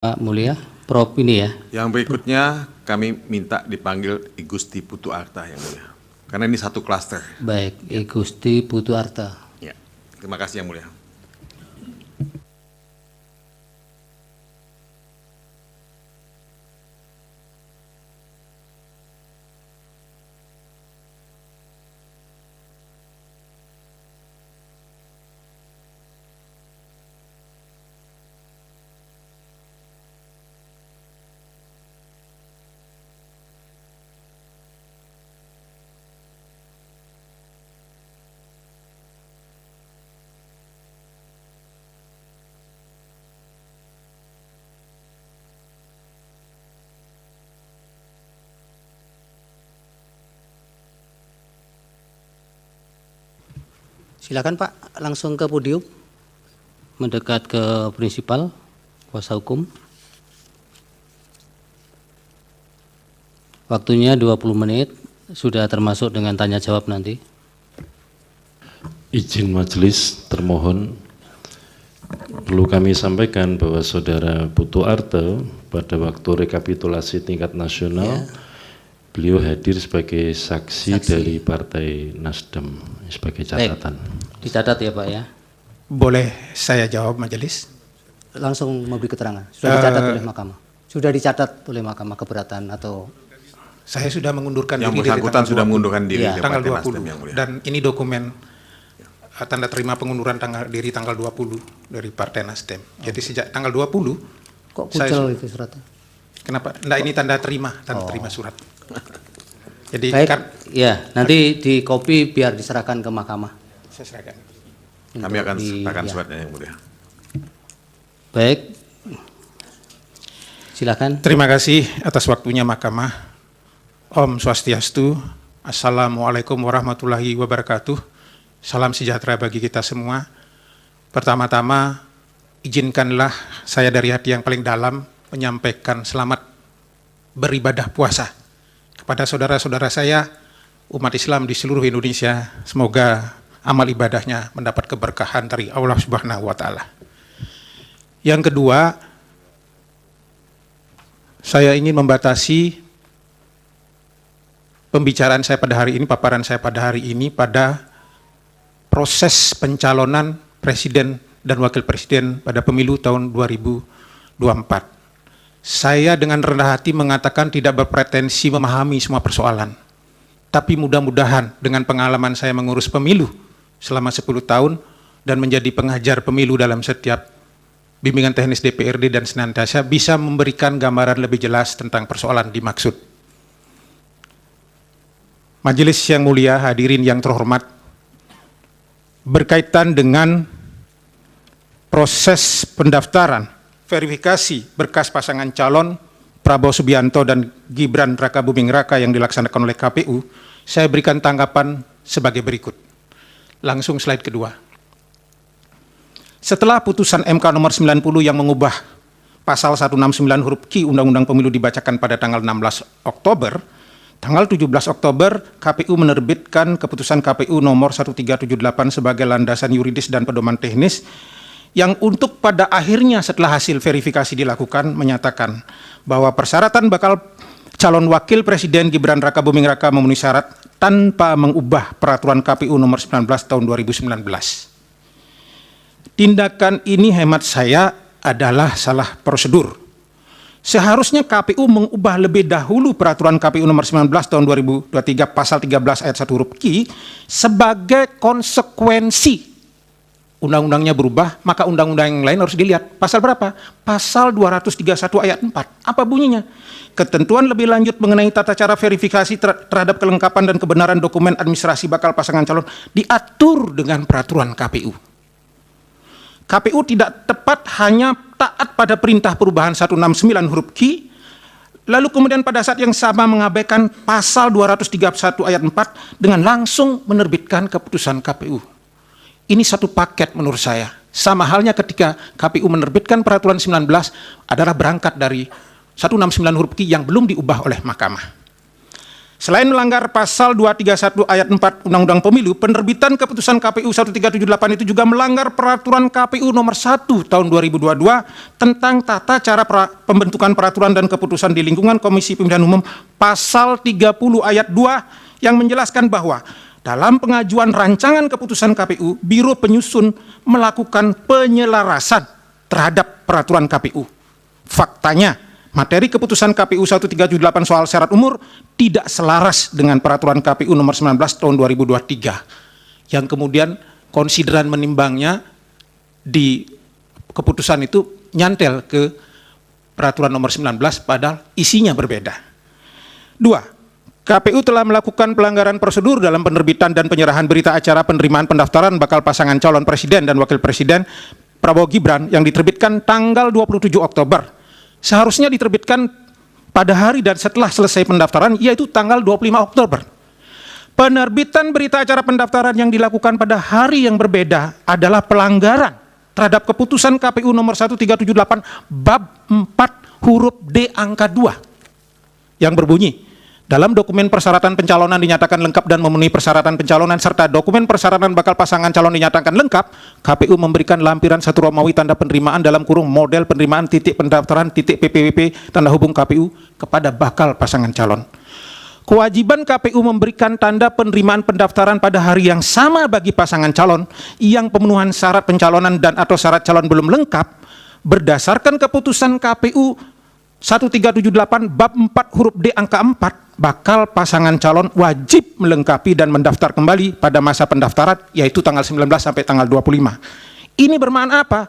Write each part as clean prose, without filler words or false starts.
Pak Mulia, Prof ini ya. Yang berikutnya kami minta dipanggil I Gusti Putu Arta yang mulia. Karena ini satu klaster. Baik, I Gusti Putu Arta. Ya. Terima kasih yang mulia. Silakan Pak, langsung ke podium, mendekat ke prinsipal, kuasa hukum. Waktunya 20 menit, sudah termasuk dengan tanya jawab nanti. Izin majelis, termohon perlu kami sampaikan bahwa Saudara Putu Arta pada waktu rekapitulasi tingkat nasional, beliau hadir sebagai saksi dari Partai Nasdem sebagai catatan. Dicatat ya Pak ya. Boleh saya jawab majelis? Langsung memberi keterangan. Sudah dicatat oleh Mahkamah. Sudah dicatat oleh Mahkamah keberatan atau Saya sudah mengundurkan Yang diri dari bersangkutan tanggal sudah 20. mengundurkan diri Iya. ke Tanggal Partai 20. Nasdem yang mulia. Dan ini dokumen tanda terima pengunduran diri tanggal 20 dari Partai Nasdem. Jadi sejak tanggal 20 kok Saya kucel itu suratnya? kenapa? Nah, ini tanda terima surat. Jadi Baik, kan ya nanti di copy biar diserahkan ke Mahkamah. saya serahkan. Kami akan serahkan ya. suratnya yang mulia. Baik, silakan. Terima kasih atas waktunya Mahkamah. Om Swastiastu. Assalamualaikum warahmatullahi wabarakatuh. Salam sejahtera bagi kita semua. Pertama-tama, izinkanlah saya dari hati yang paling dalam menyampaikan selamat beribadah puasa kepada saudara-saudara saya, umat Islam di seluruh Indonesia. Semoga amal ibadahnya mendapat keberkahan dari Allah Subhanahu wa Ta'ala. Yang kedua, saya ingin membatasi pembicaraan saya pada hari ini, paparan saya pada hari ini pada proses pencalonan presiden dan wakil presiden pada pemilu tahun 2024. Saya dengan rendah hati mengatakan tidak berpretensi memahami semua persoalan. Tapi mudah-mudahan dengan pengalaman saya mengurus pemilu selama 10 tahun dan menjadi pengajar pemilu dalam setiap bimbingan teknis DPRD dan senantiasa bisa memberikan gambaran lebih jelas tentang persoalan dimaksud. Majelis yang mulia, hadirin yang terhormat, berkaitan dengan proses pendaftaran verifikasi berkas pasangan calon Prabowo Subianto dan Gibran Rakabuming Raka yang dilaksanakan oleh KPU, saya berikan tanggapan sebagai berikut. Langsung slide kedua. Setelah putusan MK nomor 90 yang mengubah pasal 169 huruf Q Undang-Undang Pemilu dibacakan pada tanggal 16 Oktober, tanggal 17 Oktober KPU menerbitkan keputusan KPU nomor 1378 sebagai landasan yuridis dan pedoman teknis yang untuk pada akhirnya setelah hasil verifikasi dilakukan menyatakan bahwa persyaratan bakal calon wakil presiden Gibran Rakabuming Raka memenuhi syarat tanpa mengubah peraturan KPU nomor 19 tahun 2019. Tindakan ini hemat saya adalah salah prosedur. Seharusnya KPU mengubah lebih dahulu peraturan KPU nomor 19 tahun 2023 pasal 13 ayat 1 huruf Q sebagai konsekuensi undang-undangnya berubah, maka undang-undang yang lain harus dilihat. Pasal berapa? Pasal 231 ayat 4. Apa bunyinya? Ketentuan lebih lanjut mengenai tata cara verifikasi terhadap kelengkapan dan kebenaran dokumen administrasi bakal pasangan calon diatur dengan peraturan KPU. KPU tidak tepat hanya taat pada perintah perubahan 169 huruf Q, lalu kemudian pada saat yang sama mengabaikan pasal 231 ayat 4 dengan langsung menerbitkan keputusan KPU. Ini satu paket menurut saya. Sama halnya ketika KPU menerbitkan peraturan 19 adalah berangkat dari 169 huruf Q yang belum diubah oleh Mahkamah. Selain melanggar pasal 231 ayat 4 Undang-Undang Pemilu, penerbitan keputusan KPU 1378 itu juga melanggar peraturan KPU nomor 1 tahun 2022 tentang tata cara pembentukan peraturan dan keputusan di lingkungan Komisi Pemilihan Umum, pasal 30 ayat 2 yang menjelaskan bahwa dalam pengajuan rancangan keputusan KPU, Biro Penyusun melakukan penyelarasan terhadap peraturan KPU. Faktanya, materi keputusan KPU 1378 soal syarat umur tidak selaras dengan peraturan KPU nomor 19 tahun 2023. Yang kemudian konsideran menimbangnya di keputusan itu nyantel ke peraturan nomor 19 padahal isinya berbeda. 2. KPU telah melakukan pelanggaran prosedur dalam penerbitan dan penyerahan berita acara penerimaan pendaftaran bakal pasangan calon presiden dan wakil presiden Prabowo Gibran yang diterbitkan tanggal 27 Oktober. Seharusnya diterbitkan pada hari dan setelah selesai pendaftaran, yaitu tanggal 25 Oktober. Penerbitan berita acara pendaftaran yang dilakukan pada hari yang berbeda adalah pelanggaran terhadap keputusan KPU nomor 1378 bab 4 huruf D angka 2 yang berbunyi, dalam dokumen persyaratan pencalonan dinyatakan lengkap dan memenuhi persyaratan pencalonan serta dokumen persyaratan bakal pasangan calon dinyatakan lengkap, KPU memberikan lampiran 1 Romawi tanda penerimaan dalam kurung model penerimaan titik pendaftaran titik PPWP tanda hubung KPU kepada bakal pasangan calon. Kewajiban KPU memberikan tanda penerimaan pendaftaran pada hari yang sama bagi pasangan calon yang pemenuhan syarat pencalonan dan atau syarat calon belum lengkap berdasarkan keputusan KPU 1378 bab 4 huruf D angka 4, bakal pasangan calon wajib melengkapi dan mendaftar kembali pada masa pendaftaran, yaitu tanggal 19 sampai tanggal 25. Ini bermakna apa?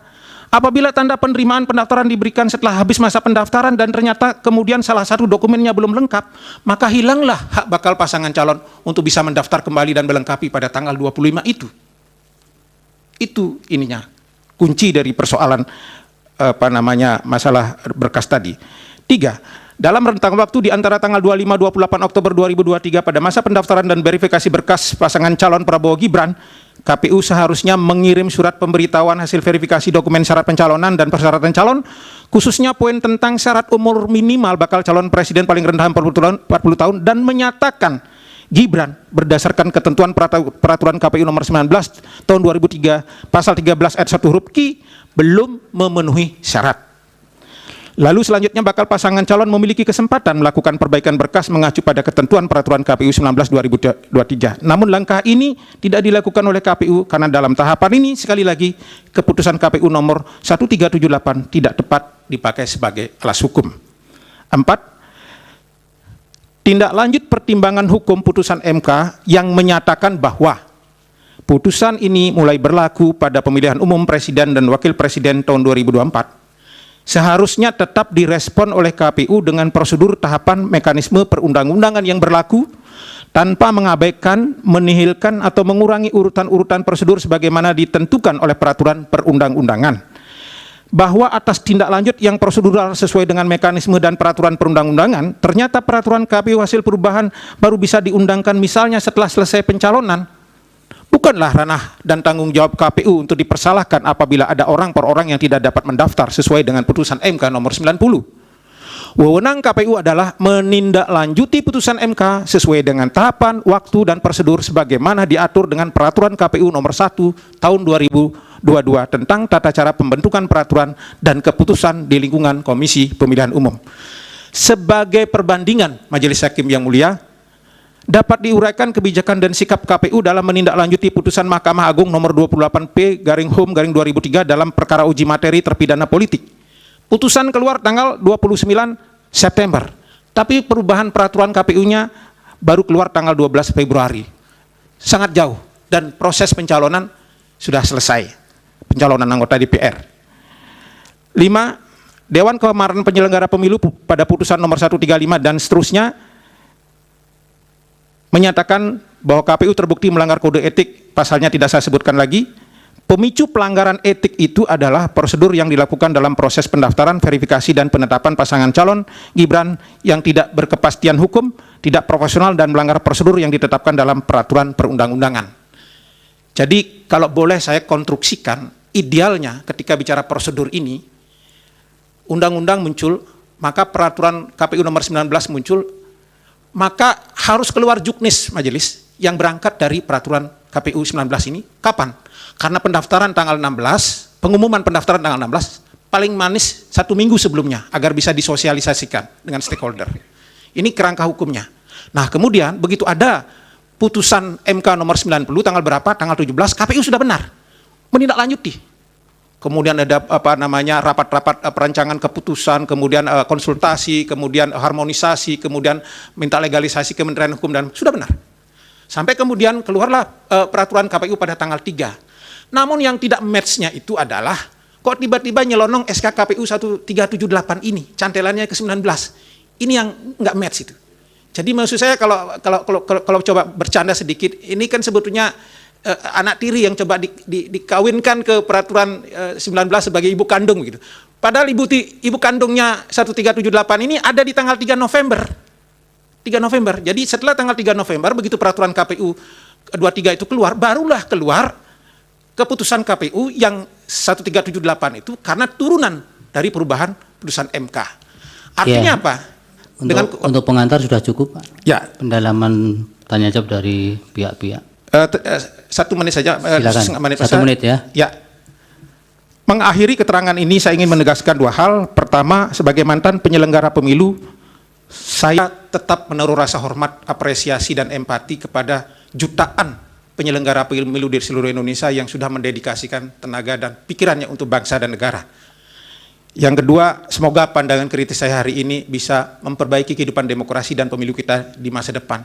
Apabila tanda penerimaan pendaftaran diberikan setelah habis masa pendaftaran dan ternyata kemudian salah satu dokumennya belum lengkap, maka hilanglah hak bakal pasangan calon untuk bisa mendaftar kembali dan melengkapi pada tanggal 25 itu. Itu ininya, kunci dari persoalan masalah berkas tadi. 3. Dalam rentang waktu di antara tanggal 25-28 Oktober 2023 pada masa pendaftaran dan verifikasi berkas pasangan calon Prabowo Gibran, KPU seharusnya mengirim surat pemberitahuan hasil verifikasi dokumen syarat pencalonan dan persyaratan calon, khususnya poin tentang syarat umur minimal bakal calon presiden paling rendah 40 tahun dan menyatakan Gibran berdasarkan ketentuan peraturan KPU nomor 19 tahun 2003 pasal 13 ayat 1 huruf Q belum memenuhi syarat. Lalu selanjutnya bakal pasangan calon memiliki kesempatan melakukan perbaikan berkas mengacu pada ketentuan peraturan KPU 19 2023. Namun langkah ini tidak dilakukan oleh KPU karena dalam tahapan ini sekali lagi keputusan KPU nomor 1378 tidak tepat dipakai sebagai alas hukum. 4. Tindak lanjut pertimbangan hukum putusan MK yang menyatakan bahwa putusan ini mulai berlaku pada pemilihan umum presiden dan wakil presiden tahun 2024 seharusnya tetap direspon oleh KPU dengan prosedur tahapan mekanisme perundang-undangan yang berlaku tanpa mengabaikan, menihilkan atau mengurangi urutan-urutan prosedur sebagaimana ditentukan oleh peraturan perundang-undangan. Bahwa atas tindak lanjut yang prosedural sesuai dengan mekanisme dan peraturan perundang-undangan, ternyata peraturan KPU hasil perubahan baru bisa diundangkan misalnya setelah selesai pencalonan, bukanlah ranah dan tanggung jawab KPU untuk dipersalahkan apabila ada orang per orang yang tidak dapat mendaftar sesuai dengan putusan MK nomor 90. Wewenang KPU adalah menindaklanjuti putusan MK sesuai dengan tahapan, waktu, dan prosedur sebagaimana diatur dengan peraturan KPU nomor 1 tahun 2022 tentang tata cara pembentukan peraturan dan keputusan di lingkungan Komisi Pemilihan Umum. Sebagai perbandingan, Majelis Hakim yang mulia, dapat diuraikan kebijakan dan sikap KPU dalam menindaklanjuti putusan Mahkamah Agung nomor 28P/Hum/2003 dalam perkara uji materi terpidana politik. Putusan keluar tanggal 29 September, tapi perubahan peraturan KPU-nya baru keluar tanggal 12 Februari. Sangat jauh dan proses pencalonan sudah selesai, pencalonan anggota DPR. 5. Dewan Kehormatan Penyelenggara Pemilu pada putusan nomor 135 dan seterusnya menyatakan bahwa KPU terbukti melanggar kode etik, pasalnya tidak saya sebutkan lagi. Pemicu pelanggaran etik itu adalah prosedur yang dilakukan dalam proses pendaftaran, verifikasi, dan penetapan pasangan calon Gibran yang tidak berkepastian hukum, tidak profesional, dan melanggar prosedur yang ditetapkan dalam peraturan perundang-undangan. Jadi kalau boleh saya konstruksikan, idealnya ketika bicara prosedur ini, undang-undang muncul, maka peraturan KPU nomor 19 muncul, maka harus keluar juknis majelis yang berangkat dari peraturan KPU 19 ini. Kapan? Karena pendaftaran tanggal 16, pengumuman pendaftaran tanggal 16, paling manis 1 minggu sebelumnya, agar bisa disosialisasikan dengan stakeholder. Ini kerangka hukumnya. Nah kemudian begitu ada putusan MK nomor 90 tanggal berapa? Tanggal 17, KPU sudah benar menindaklanjuti. Kemudian ada rapat-rapat perancangan keputusan, kemudian konsultasi, kemudian harmonisasi, kemudian minta legalisasi Kementerian Hukum dan sudah benar. Sampai kemudian keluarlah peraturan KPU pada tanggal 3. Namun yang tidak match-nya itu adalah kok tiba-tiba nyelonong SK KPU 1378 ini, cantelannya ke 19. Ini yang nggak match itu. Jadi maksud saya kalau coba bercanda sedikit, ini kan sebetulnya anak tiri yang coba dikawinkan ke peraturan 19 sebagai ibu kandung gitu. Padahal ibu kandungnya 1378 ini ada di tanggal 3 November. 3 November. Jadi setelah tanggal 3 November begitu peraturan KPU 23 itu keluar, barulah keluar keputusan KPU yang 1378 itu karena turunan dari perubahan putusan MK. Artinya apa? Untuk pengantar sudah cukup, Pak. Ya. Pendalaman tanya jawab dari pihak-pihak. 1 menit saja. Silakan. 1 menit ya. Ya. Mengakhiri keterangan ini saya ingin menegaskan 2 hal. Pertama, sebagai mantan penyelenggara pemilu, saya tetap menaruh rasa hormat, apresiasi dan empati kepada jutaan penyelenggara pemilu di seluruh Indonesia yang sudah mendedikasikan tenaga dan pikirannya untuk bangsa dan negara. Yang kedua, semoga pandangan kritis saya hari ini bisa memperbaiki kehidupan demokrasi dan pemilu kita di masa depan.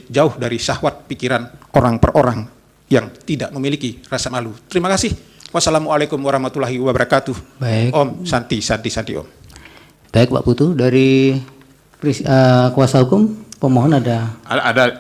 Jauh dari syahwat pikiran orang per orang yang tidak memiliki rasa malu. Terima kasih. Wassalamualaikum warahmatullahi wabarakatuh. Baik. Om, Santi Om. Baik Pak Putu, dari kuasa hukum pemohon ada